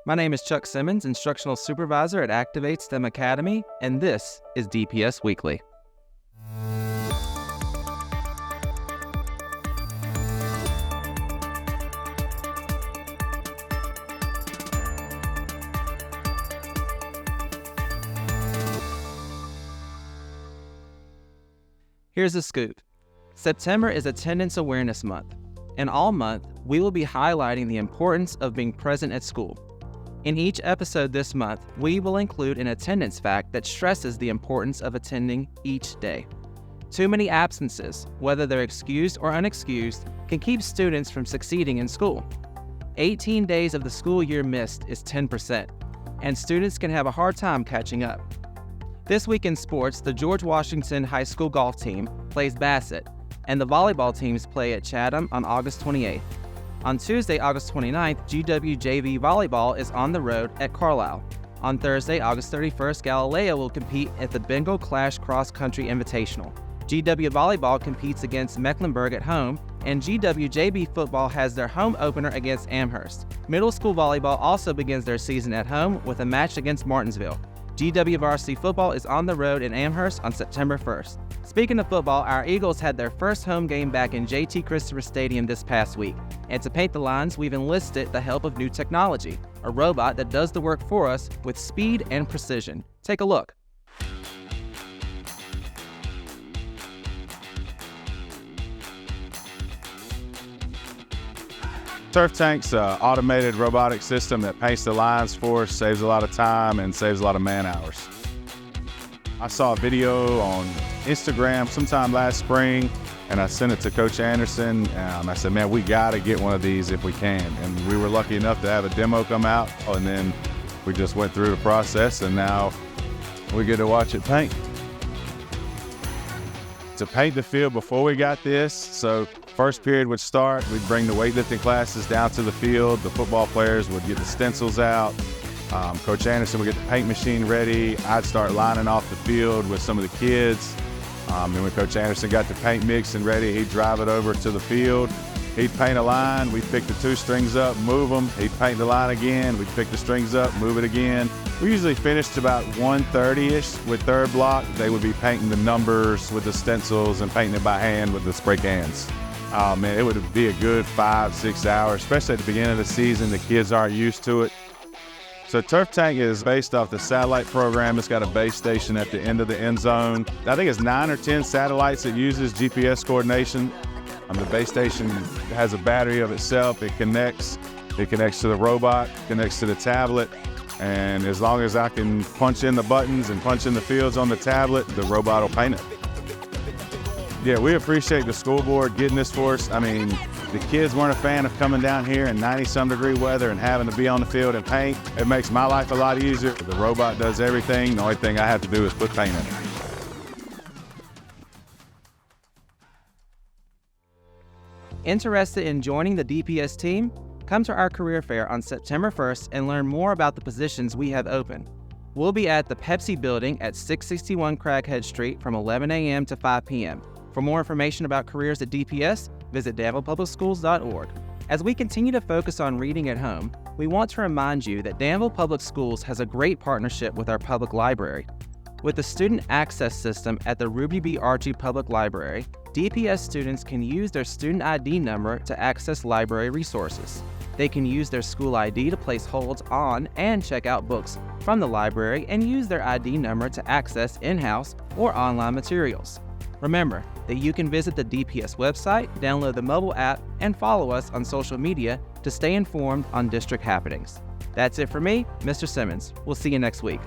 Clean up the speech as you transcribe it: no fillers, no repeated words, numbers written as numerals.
My name is Chuck Simmons, Instructional Supervisor at Activate STEM Academy, and this is DPS Weekly. Here's the scoop. September is Attendance Awareness Month, and all month, we will be highlighting the importance of being present at school. In each episode this month, we will include an attendance fact that stresses the importance of attending each day. Too many absences, whether they're excused or unexcused, can keep students from succeeding in school. 18 days of the school year missed is 10%, and students can have a hard time catching up. This week in sports, the George Washington High School golf team plays Bassett, and the volleyball teams play at Chatham on August 28th. On Tuesday, August 29th, GWJV Volleyball is on the road at Carlisle. On Thursday, August 31st, Galileo will compete at the Bengal Clash Cross Country Invitational. GW Volleyball competes against Mecklenburg at home, and GWJB Football has their home opener against Amherst. Middle school volleyball also begins their season at home with a match against Martinsville. GW Varsity Football is on the road in Amherst on September 1st. Speaking of football, our Eagles had their first home game back in JT Christopher Stadium this past week. And to paint the lines, we've enlisted the help of new technology, a robot that does the work for us with speed and precision. Take a look. Turf Tank's an automated robotic system that paints the lines for us, saves a lot of time, and saves a lot of man hours. I saw a video on Instagram sometime last spring, and I sent it to Coach Anderson. I said, man, we got to get one of these if we can. And we were lucky enough to have a demo come out, and then we just went through the process, and now we get to watch it paint. To paint the field before we got this, so first period would start, we'd bring the weightlifting classes down to the field, the football players would get the stencils out, Coach Anderson would get the paint machine ready, I'd start lining off the field with some of the kids, and when Coach Anderson got the paint mix and ready, he'd drive it over to the field, he'd paint a line, we'd pick the two strings up, move them, he'd paint the line again, we'd pick the strings up, move it again. We usually finished about 1:30-ish with third block. They would be painting the numbers with the stencils and painting it by hand with the spray cans. Man, it would be a good 5-6 hours, especially at the beginning of the season. The kids aren't used to it. So Turf Tank is based off the satellite program. It's got a base station at the end of the end zone. I think it's 9 or 10 satellites that uses GPS coordination. The base station has a battery of itself. It connects to the robot, connects to the tablet. And as long as I can punch in the buttons and punch in the fields on the tablet, the robot will paint it. Yeah, we appreciate the school board getting this for us. I mean, the kids weren't a fan of coming down here in 90-some degree weather and having to be on the field and paint. It makes my life a lot easier. The robot does everything. The only thing I have to do is put paint in it. Interested in joining the DPS team? Come to our career fair on September 1st and learn more about the positions we have open. We'll be at the Pepsi building at 661 Craighead Street from 11 a.m. to 5 p.m. For more information about careers at DPS, visit danvillepublicschools.org. As we continue to focus on reading at home, we want to remind you that Danville Public Schools has a great partnership with our public library. With the Student Access System at the Ruby B. Archie Public Library, DPS students can use their student ID number to access library resources. They can use their school ID to place holds on and check out books from the library and use their ID number to access in-house or online materials. Remember that you can visit the DPS website, download the mobile app, and follow us on social media to stay informed on district happenings. That's it for me, Mr. Simmons. We'll see you next week.